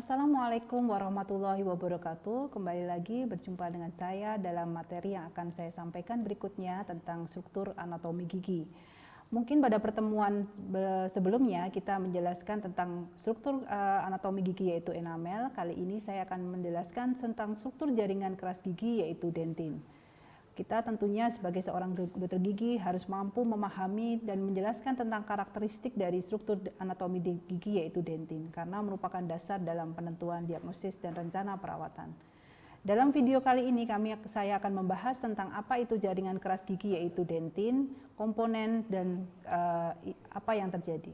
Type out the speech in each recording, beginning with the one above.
Assalamualaikum warahmatullahi wabarakatuh. Kembali lagi berjumpa dengan saya dalam materi yang akan saya sampaikan berikutnya tentang struktur anatomi gigi. Mungkin pada pertemuan sebelumnya kita menjelaskan tentang struktur anatomi gigi yaitu enamel. Kali ini saya akan menjelaskan tentang struktur jaringan keras gigi yaitu dentin. Kita tentunya sebagai seorang dokter gigi harus mampu memahami dan menjelaskan tentang karakteristik dari struktur anatomi gigi yaitu dentin karena merupakan dasar dalam penentuan diagnosis dan rencana perawatan. Dalam video kali ini saya akan membahas tentang apa itu jaringan keras gigi yaitu dentin, komponen dan apa yang terjadi.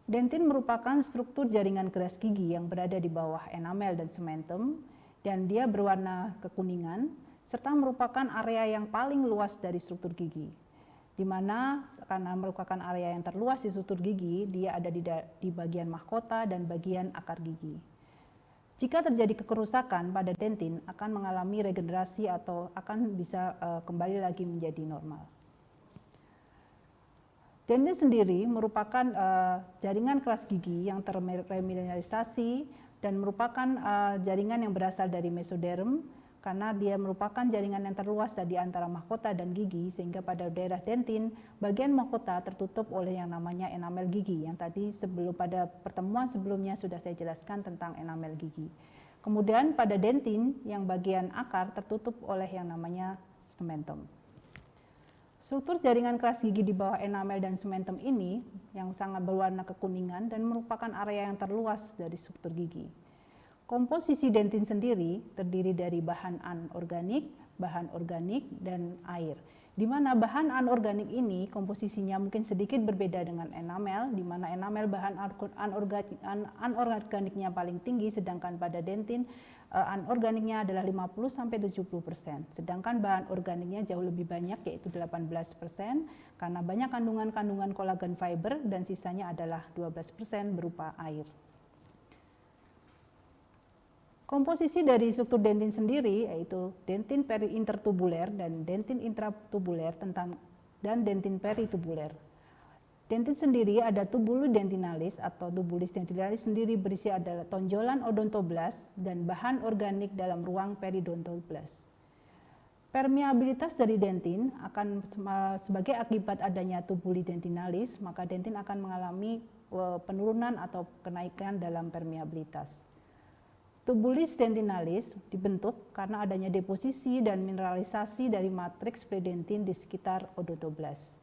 Dentin merupakan struktur jaringan keras gigi yang berada di bawah enamel dan sementum, dan dia berwarna kekuningan, serta merupakan area yang paling luas dari struktur gigi. Di mana karena merupakan area yang terluas di struktur gigi, dia ada di bagian mahkota dan bagian akar gigi. Jika terjadi kerusakan pada dentin, akan mengalami regenerasi atau akan bisa kembali lagi menjadi normal. Dentin sendiri merupakan jaringan keras gigi yang terremineralisasi dan merupakan jaringan yang berasal dari mesoderm karena dia merupakan jaringan yang terluas di antara mahkota dan gigi, sehingga pada daerah dentin bagian mahkota tertutup oleh yang namanya enamel gigi yang tadi pada pertemuan sebelumnya sudah saya jelaskan tentang enamel gigi. Kemudian pada dentin yang bagian akar tertutup oleh yang namanya sementum. Struktur jaringan keras gigi di bawah enamel dan sementum ini yang sangat berwarna kekuningan dan merupakan area yang terluas dari struktur gigi. Komposisi dentin sendiri terdiri dari bahan anorganik, bahan organik, dan air. Di mana bahan anorganik ini komposisinya mungkin sedikit berbeda dengan enamel, di mana enamel bahan anorganiknya paling tinggi, sedangkan pada dentin anorganiknya adalah 50-70%, sedangkan bahan organiknya jauh lebih banyak yaitu 18% karena banyak kandungan kolagen fiber dan sisanya adalah 12% berupa air. Komposisi dari struktur dentin sendiri yaitu dentin peri-intertubuler dan dentin intratubuler dan dentin peritubuler. Dentin sendiri ada tubulus dentinalis atau tubulis dentinalis sendiri berisi adalah tonjolan odontoblas dan bahan organik dalam ruang periodontoblas. Permeabilitas dari dentin akan sebagai akibat adanya tubulus dentinalis, maka dentin akan mengalami penurunan atau kenaikan dalam permeabilitas. Tubulis dentinalis dibentuk karena adanya deposisi dan mineralisasi dari matriks predentin di sekitar odontoblas.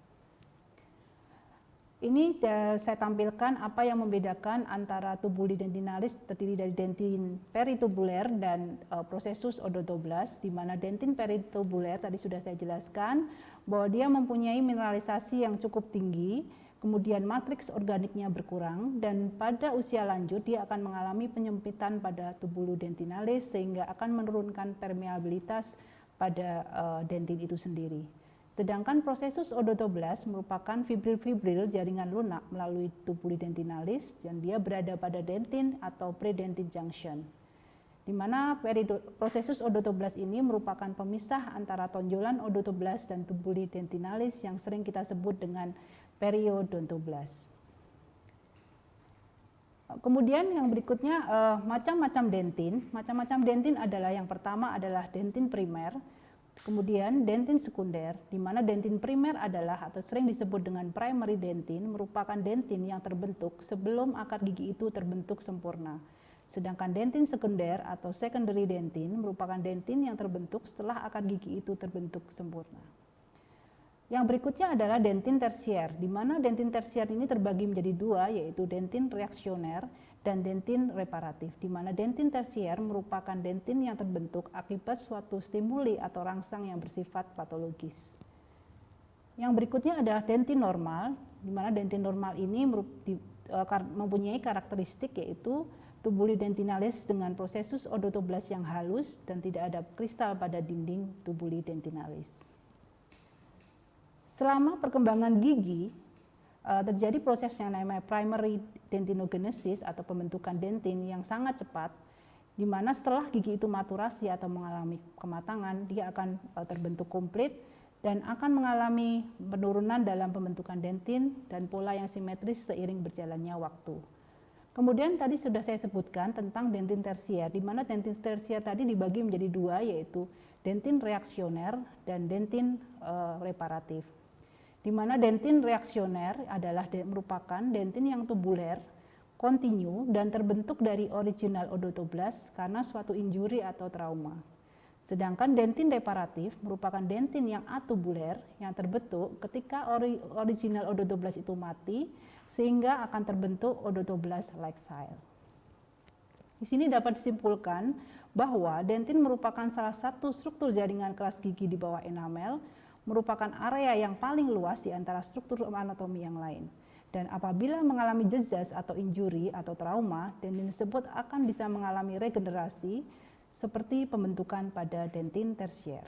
Ini saya tampilkan apa yang membedakan antara tubulis dentinalis terdiri dari dentin peritubuler dan prosesus odontoblas, di mana dentin peritubuler tadi sudah saya jelaskan bahwa dia mempunyai mineralisasi yang cukup tinggi, kemudian matriks organiknya berkurang, dan pada usia lanjut dia akan mengalami penyempitan pada tubulus dentinalis sehingga akan menurunkan permeabilitas pada dentin itu sendiri. Sedangkan prosesus odontoblas merupakan fibril-fibril jaringan lunak melalui tubulus dentinalis dan dia berada pada dentin atau predentin junction. Di mana prosesus odontoblas ini merupakan pemisah antara tonjolan odontoblas dan tubulus dentinalis yang sering kita sebut dengan periodontoblas. Kemudian yang berikutnya macam-macam dentin. Macam-macam dentin adalah yang pertama adalah dentin primer, kemudian dentin sekunder, di mana dentin primer adalah atau sering disebut dengan primary dentin, merupakan dentin yang terbentuk sebelum akar gigi itu terbentuk sempurna. Sedangkan dentin sekunder atau secondary dentin merupakan dentin yang terbentuk setelah akar gigi itu terbentuk sempurna. Yang berikutnya adalah dentin tersier, di mana dentin tersier ini terbagi menjadi dua, yaitu dentin reaksioner dan dentin reparatif, di mana dentin tersier merupakan dentin yang terbentuk akibat suatu stimuli atau rangsang yang bersifat patologis. Yang berikutnya adalah dentin normal, di mana dentin normal ini mempunyai karakteristik yaitu tubulus dentinalis dengan prosesus odontoblas yang halus dan tidak ada kristal pada dinding tubulus dentinalis. Selama perkembangan gigi, terjadi proses yang namanya primary dentinogenesis atau pembentukan dentin yang sangat cepat, di mana setelah gigi itu maturasi atau mengalami kematangan, dia akan terbentuk komplit dan akan mengalami penurunan dalam pembentukan dentin dan pola yang simetris seiring berjalannya waktu. Kemudian tadi sudah saya sebutkan tentang dentin tersier, di mana dentin tersier tadi dibagi menjadi dua, yaitu dentin reaksioner dan dentin reparatif. Di mana dentin reaksioner adalah merupakan dentin yang tubuler, kontinu, dan terbentuk dari original odontoblas karena suatu injuri atau trauma. Sedangkan dentin reparatif merupakan dentin yang atubuler yang terbentuk ketika original odontoblas itu mati, sehingga akan terbentuk odontoblas laxile. Di sini dapat disimpulkan bahwa dentin merupakan salah satu struktur jaringan keras gigi di bawah enamel, merupakan area yang paling luas di antara struktur anatomi yang lain. Dan apabila mengalami jejaz atau injuri atau trauma, dentin tersebut akan bisa mengalami regenerasi seperti pembentukan pada dentin tersier.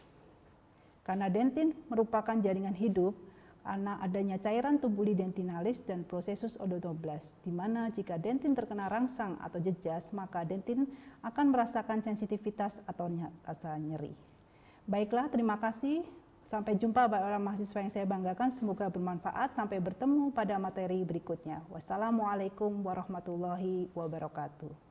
Karena dentin merupakan jaringan hidup, karena adanya cairan tubuli dentinalis dan prosesus odontoblas, di mana jika dentin terkena rangsang atau jejaz, maka dentin akan merasakan sensitivitas atau rasa nyeri. Baiklah, terima kasih. Sampai jumpa para mahasiswa yang saya banggakan. Semoga bermanfaat. Sampai bertemu pada materi berikutnya. Wassalamualaikum warahmatullahi wabarakatuh.